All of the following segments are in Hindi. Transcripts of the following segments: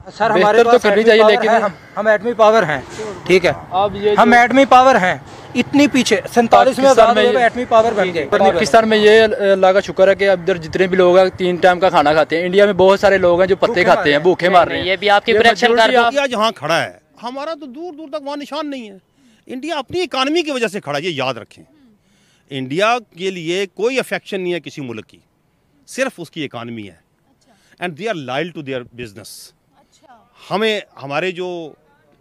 सर हमारे पास तो करनी चाहिए, लेकिन हम एटमी पावर हैं, ठीक है। अब ये हम एटमी पावर हैं, इतनी पीछे 47 में एटमी पावर बन गए। पाकिस्तान में ये अल्लाह का शुक्र है कि अब इधर जितने भी लोग हैं 3 टाइम का खाना खाते हैं। इंडिया में बहुत सारे लोग हैं जो पत्ते खाते हैं, भूखे मार रहे हैं। ये भी आपकी प्रोडक्शन कर दो। इंडिया जहाँ खड़ा है, हमारा तो दूर दूर तक वहाँ निशान नहीं है। इंडिया अपनी इकानमी की वजह से खड़ा है, ये याद रखें। इंडिया के लिए कोई अफेक्शन नहीं है किसी मुल्क की, सिर्फ उसकी इकानमी है। And they are loyal to their business. हमें हमारे जो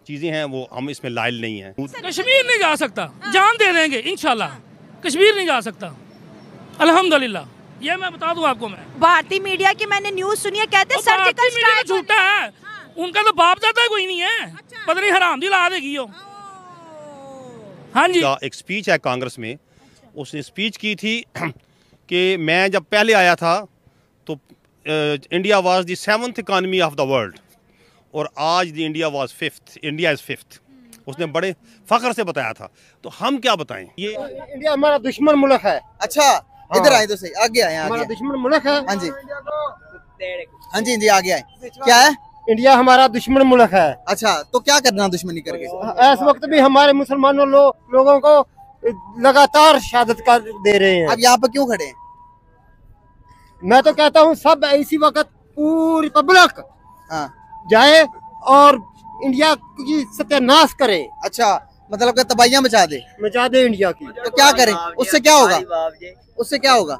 चीज़ें हैं वो हम इसमें लायल नहीं हैं। कश्मीर नहीं जा सकता, जान दे देंगे इंशाल्लाह। कश्मीर नहीं जा सकता अल्हम्दुलिल्लाह, ये मैं बता दूं आपको। मैं भारतीय मीडिया की मैंने न्यूज़ सुनी है, कहते हैं सर्जिकल स्ट्राइक झूठा है। उनका तो बाप दादा कोई नहीं है, पता नहीं हराम दी ला देगी हो। हाँ जी, एक स्पीच है कांग्रेस में, उसने स्पीच की थी कि मैं जब पहले आया था तो India was the 7th economy of the world और आज the India was 5th, India is 5th। उसने बड़े फख्र से बताया था। तो हम क्या बताएं, ये इंडिया हमारा दुश्मन मुल्क है। अच्छा, इधर आए तो सही, आगे आए। हमारा दुश्मन मुल्क है। हाँ जी, हाँ जी, जी आगे आए। क्या है? इंडिया हमारा दुश्मन मुल्क है। अच्छा, तो क्या करना दुश्मनी करके? इस वक्त भी हमारे मुसलमानों लोगों को लगातार शहादत कर दे रहे हैं। अब यहाँ पे क्यों खड़े हैं? मैं तो कहता हूँ सब इसी वक्त पूरी पब्लिक जाए और इंडिया की सत्यानाश करे। अच्छा, मतलब कि तबाहियां मचा दे इंडिया की। तो क्या करें? उससे क्या होगा? उससे क्या होगा?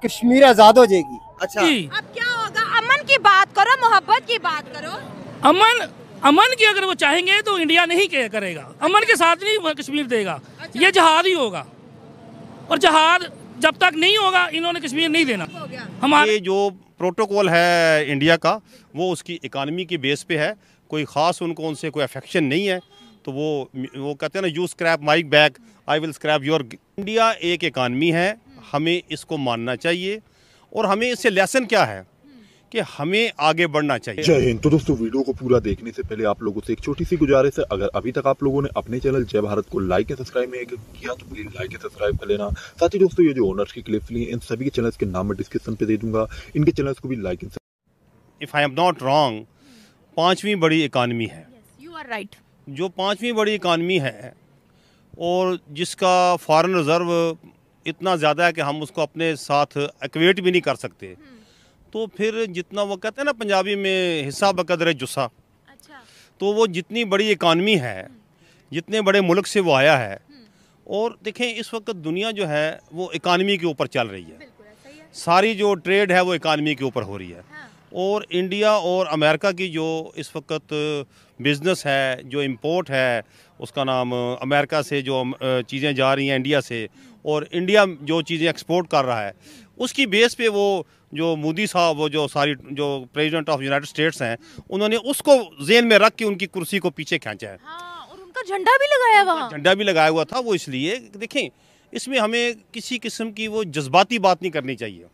कश्मीर आजाद हो जाएगी। अच्छा, अब क्या होगा? अमन की बात करो, मोहब्बत की बात करो। अमन की अगर वो चाहेंगे तो इंडिया नहीं करेगा। अमन के साथ नहीं कश्मीर देगा। अच्छा। ये जहाद ही होगा, और जहाद जब तक नहीं होगा इन्होंने कश्मीर नहीं देना। हमारे जो प्रोटोकॉल है इंडिया का, वो उसकी इकानमी की बेस पे है। कोई ख़ास उनको उनसे कोई अफेक्शन नहीं है। तो वो कहते हैं ना, you scrap my back, I will scrap your. India एक इकानमी है, हमें इसको मानना चाहिए। और हमें इससे लेसन क्या है कि हमें आगे बढ़ना चाहिए। जय हिंद। तो दोस्तों, वीडियो को पूरा देखने से पहले आप लोगों से एक छोटी सी गुजारिश है, अगर अभी तक आप लोगों ने अपने चैनल जय भारत को लाइक या सब्सक्राइब नहीं किया तो प्लीज लाइक या सब्सक्राइब कर लेना। साथ ही दोस्तों, ये जो ओनर्स की क्लिप्स ली इन सभी के चैनल्स के नाम मैं डिस्क्रिप्शन पे दे दूंगा, इनके चैनल्स को भी like. If I am not wrong, 5वीं बड़ी इकानमी है। You are right. जो 5वीं बड़ी इकानमी है और जिसका फॉरेन रिजर्व इतना ज़्यादा है कि हम उसको अपने साथ एक्वेट भी नहीं कर सकते, तो फिर जितना वो कहते हैं ना पंजाबी में, हिस्सा बकदर जुस्सा। अच्छा। तो वो जितनी बड़ी इकानमी है, जितने बड़े मुल्क से वो आया है, और देखें इस वक्त दुनिया जो है वो इकानमी के ऊपर चल रही है। सारी जो ट्रेड है वो इकानमी के ऊपर हो रही है। हाँ। और इंडिया और अमेरिका की जो इस वक्त बिज़नेस है, जो इंपोर्ट है, उसका नाम अमेरिका से जो चीज़ें जा रही हैं इंडिया से, और इंडिया जो चीज़ें एक्सपोर्ट कर रहा है, उसकी बेस पे वो जो मोदी साहब, वो जो सारी जो प्रेसिडेंट ऑफ यूनाइटेड स्टेट्स हैं, उन्होंने उसको जेल में रख के उनकी कुर्सी को पीछे खींचा है। हाँ, और उनका झंडा भी लगाया वहाँ। झंडा भी लगाया हुआ था। वो इसलिए देखें, इसमें हमें किसी किस्म की वो जज्बाती बात नहीं करनी चाहिए।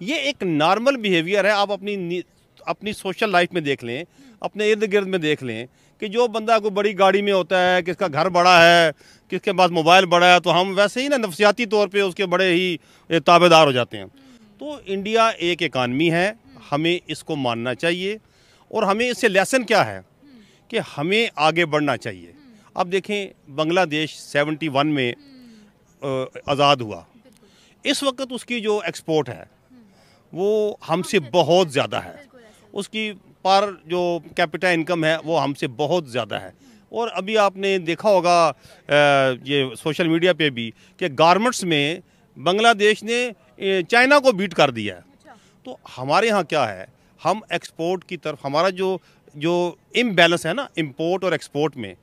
ये एक नॉर्मल बिहेवियर है। आप अपनी सोशल लाइफ में देख लें, अपने इर्द गिर्द में देख लें कि जो बंदा कोई बड़ी गाड़ी में होता है, किसका घर बड़ा है, किसके पास मोबाइल बड़ा है, तो हम वैसे ही ना नफसियाती तौर पे उसके बड़े ही ताबेदार हो जाते हैं। तो इंडिया एक इकानमी है, हमें इसको मानना चाहिए। और हमें इससे लेसन क्या है कि हमें आगे बढ़ना चाहिए। अब देखें, बांग्लादेश 71 में आज़ाद हुआ। इस वक्त उसकी जो एक्सपोर्ट है वो हमसे बहुत ज़्यादा है। उसकी पर जो कैपिटा इनकम है वो हमसे बहुत ज़्यादा है। और अभी आपने देखा होगा ये सोशल मीडिया पे भी कि गारमेंट्स में बांग्लादेश ने चाइना को बीट कर दिया है। तो हमारे यहाँ क्या है, हम एक्सपोर्ट की तरफ, हमारा जो इम्बैलेंस है ना इंपोर्ट और एक्सपोर्ट में,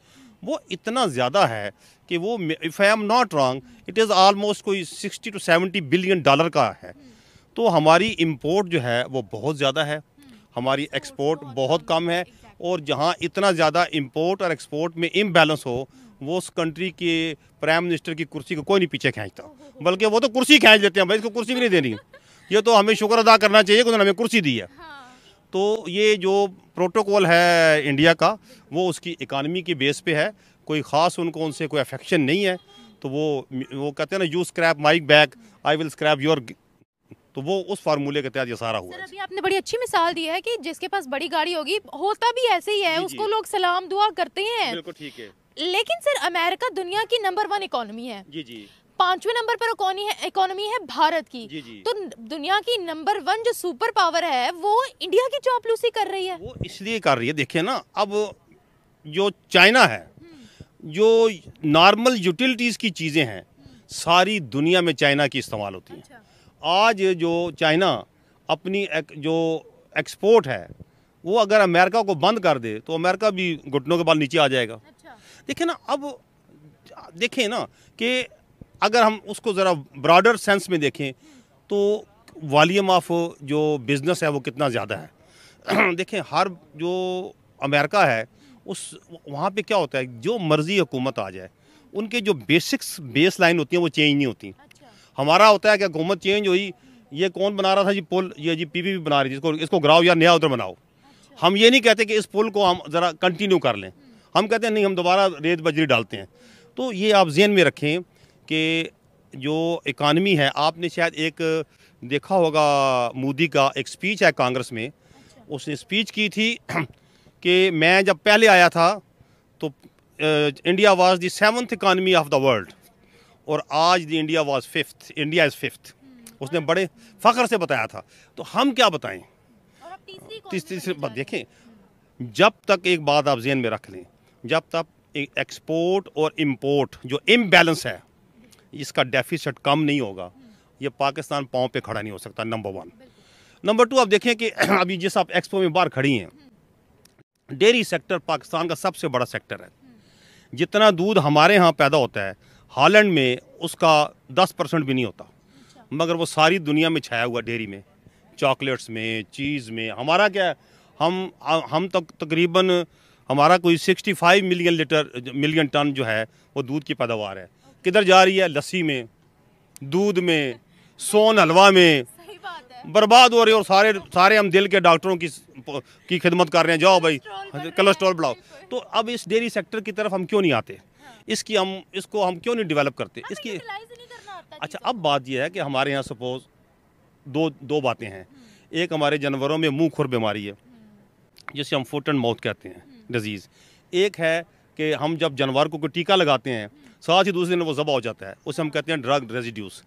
वो इतना ज़्यादा है कि वो, if I am not wrong, it is almost कोई 60 to 70 बिलियन डॉलर का है। तो हमारी इंपोर्ट जो है वो बहुत ज़्यादा है, हमारी एक्सपोर्ट बहुत कम है। और जहाँ इतना ज़्यादा इंपोर्ट और एक्सपोर्ट में इम्बैलेंस हो, वो उस कंट्री के प्राइम मिनिस्टर की कुर्सी को कोई नहीं पीछे खींचता, बल्कि वो तो कुर्सी खींच देते हैं। भाई इसको कुर्सी भी नहीं देनी, ये तो हमें शुक्र अदा करना चाहिए कि उन्होंने हमें कुर्सी दी है। तो ये जो प्रोटोकॉल है इंडिया का, वो उसकी इकानमी की बेस पे है। कोई ख़ास उनको उनसे कोई अफेक्शन नहीं है। तो वो कहते हैं ना, you scrap my back, I will scrap your. तो वो उस फार्मूले के तहत ये सारा हुआ सर है। अभी आपने बड़ी अच्छी मिसाल दी है कि जिसके पास बड़ी गाड़ी होगी होता भी ऐसे ही है, जी, उसको जी। लोग सलाम दुआ करते हैं। बिल्कुल ठीक है। लेकिन सर अमेरिका दुनिया की नंबर 1 इकोनॉमी है, जी जी 5वें नंबर पर इकोनॉमी है भारत की। जी जी। तो दुनिया की नंबर 1 जो सुपर पावर है वो इंडिया की चापलूसी कर रही है। वो इसलिए कर रही है, देखिए ना, अब जो चाइना है, जो नॉर्मल यूटिलिटीज़ की चीज़ें हैं सारी दुनिया में चाइना की इस्तेमाल होती हैं। आज जो चाइना अपनी जो एक्सपोर्ट है वो अगर अमेरिका को बंद कर दे तो अमेरिका भी घुटनों के बल नीचे आ जाएगा। देखिए ना, अब देखें ना कि अगर हम उसको ज़रा ब्रॉडर सेंस में देखें तो वॉल्यूम ऑफ जो बिज़नेस है वो कितना ज़्यादा है। देखें हर जो अमेरिका है उस वहाँ पे क्या होता है, जो मर्ज़ी हुकूमत आ जाए उनके जो बेस लाइन होती हैं वो चेंज नहीं होती। हमारा होता है कि हुकूमत चेंज हुई, ये कौन बना रहा था जी पुल, ये जी पीपीपी बना रही है, इसको गिराओ या नया उधर बनाओ। हम ये नहीं कहते कि इस पुल को हम ज़रा कंटिन्यू कर लें, हम कहते हैं नहीं हम दोबारा रेत बजरी डालते हैं। तो ये आप ज़हन में रखें कि जो इकानमी है, आपने शायद एक देखा होगा मोदी का एक स्पीच है कांग्रेस में, उसने स्पीच की थी कि मैं जब पहले आया था तो India was the 7th economy of the world और आज the India was 5th, India is 5th। उसने बड़े फ़ख्र से बताया था। तो हम क्या बताएं? तीसरी बात देखें, जब तक एक बात आप ज़हन में रख लें, जब तक एक्सपोर्ट और इंपोर्ट जो इम्बैलेंस है इसका डेफिसिट कम नहीं होगा, ये पाकिस्तान पाँव पे खड़ा नहीं हो सकता। नंबर 1। नंबर 2, आप देखें कि अभी जिस आप एक्सपो में बाहर खड़ी हैं, डेयरी सेक्टर पाकिस्तान का सबसे बड़ा सेक्टर है। जितना दूध हमारे यहाँ पैदा होता है हॉलैंड में उसका 10% भी नहीं होता, मगर वो सारी दुनिया में छाया हुआ, डेयरी में, चॉकलेट्स में, चीज़ में। हमारा क्या है, हम तकरीबन हमारा कोई 65 मिलियन टन जो है वो दूध की पैदावार है। किधर जा रही है? लस्सी में, दूध में, सोन हलवा में बर्बाद हो रही है। और सारे हम दिल के डॉक्टरों की खिदमत कर रहे हैं, जाओ भाई कोलेस्ट्रॉल बढ़ाओ। तो अब इस डेयरी सेक्टर की तरफ हम क्यों नहीं आते? इसको हम क्यों नहीं डेवलप करते? इसकी अच्छा, अब बात यह है कि हमारे यहाँ सपोज दो बातें हैं। एक हमारे जानवरों में मुंह खुर बीमारी है जिसे हम फुट एंड माउथ कहते हैं, डिजीज़। एक है कि हम जब जानवर को कोई टीका लगाते हैं साथ ही दूसरे दिन वो ज़बा हो जाता है, उसे हम कहते हैं ड्रग रेजिड्यूस।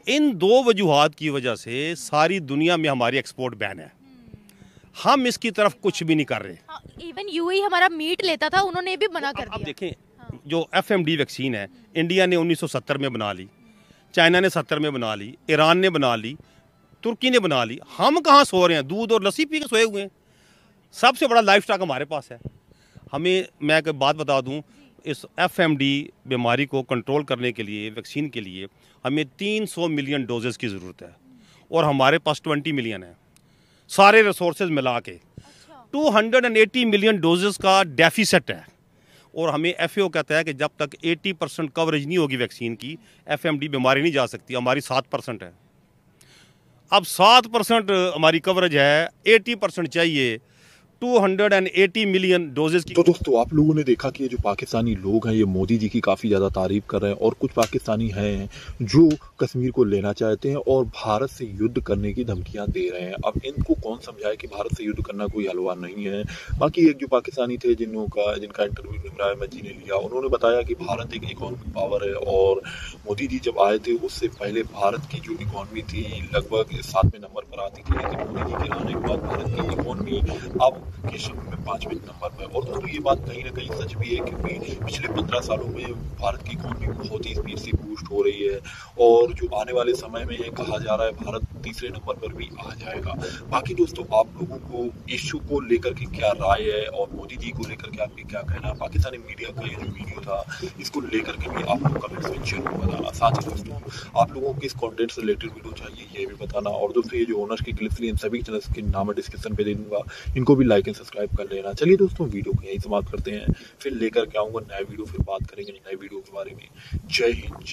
इन 2 वजूहात की वजह से सारी दुनिया में हमारी एक्सपोर्ट बैन है। हम इसकी तरफ कुछ भी नहीं कर रहे। इवन यूएई हमारा मीट लेता था, उन्होंने भी मना कर दिया। अब देखें, जो FMD वैक्सीन है इंडिया ने 1970 में बना ली, चाइना ने 70 में बना ली, ईरान ने बना ली, तुर्की ने बना ली। हम कहाँ सो रहे हैं? दूध और लस्सी पी के सोए हुए हैं। सबसे बड़ा लाइफ स्टॉक हमारे पास है। मैं एक बात बता दूं, इस FMD बीमारी को कंट्रोल करने के लिए, वैक्सीन के लिए हमें 300 मिलियन डोजेज़ की ज़रूरत है और हमारे पास 20 मिलियन है, सारे रिसोर्सेज मिला के 280 मिलियन डोजेज़ का डेफिसिट है। और हमें FAO कहता है कि जब तक 80% कवरेज नहीं होगी वैक्सीन की, FMD बीमारी नहीं जा सकती। हमारी 7% है। अब 7% हमारी कवरेज है, 80% चाहिए, 280 मिलियन डोजेस की। तो दोस्तों, आप लोगों ने देखा कि ये जो पाकिस्तानी लोग हैं ये मोदी जी की काफ़ी ज़्यादा तारीफ कर रहे हैं, और कुछ पाकिस्तानी हैं जो कश्मीर को लेना चाहते हैं और भारत से युद्ध करने की धमकियां दे रहे हैं। अब इनको कौन समझाए कि भारत से युद्ध करना कोई हलवा नहीं है। बाकी एक जो पाकिस्तानी थे जिनका इंटरव्यू इमरान अहमद जी ने लिया, उन्होंने बताया कि भारत एक इकोनॉमिक पावर है और मोदी जी जब आए थे उससे पहले भारत की जो इकोनॉमी थी लगभग 7वें नंबर पर आती थी, लेकिन मोदी जी के आने के बाद भारत की इकोनॉमी अब के शब्द में 5वें नंबर पर। और दोस्तों, ये बात कहीं ना कहीं सच भी है क्योंकि पिछले 15 सालों में भारत की इकोनॉमी बहुत ही स्पीड से बूस्ट हो रही है और जो आने वाले समय में ये कहा जा रहा है भारत 3रे नंबर पर भी आ जाएगा। बाकी दोस्तों, आप लोगों को इश्यू को लेकर के क्या राय है और मोदी जी को लेकर के आपके क्या कहना है? पाकिस्तानी मीडिया का ये जो वीडियो था इसको लेकर के भी आप लोग कमेंट्स में जरूर बताना। साथ ही दोस्तों, आप लोगों को किस कंटेंट से रिलेटेड वीडियो चाहिए ये भी बताना। और दोस्तों, ये जो ओनर्स की क्लिप्स इन सभी चैनल्स के नाम डिस्क्रिप्शन पे दे दूंगा, इनको भी लाइक एंड सब्सक्राइब कर लेना। चलिए दोस्तों, वीडियो को यही समाप्त करते हैं, फिर लेकर के आऊंगा नया वीडियो, फिर बात करेंगे नए वीडियो के बारे में। जय हिंद।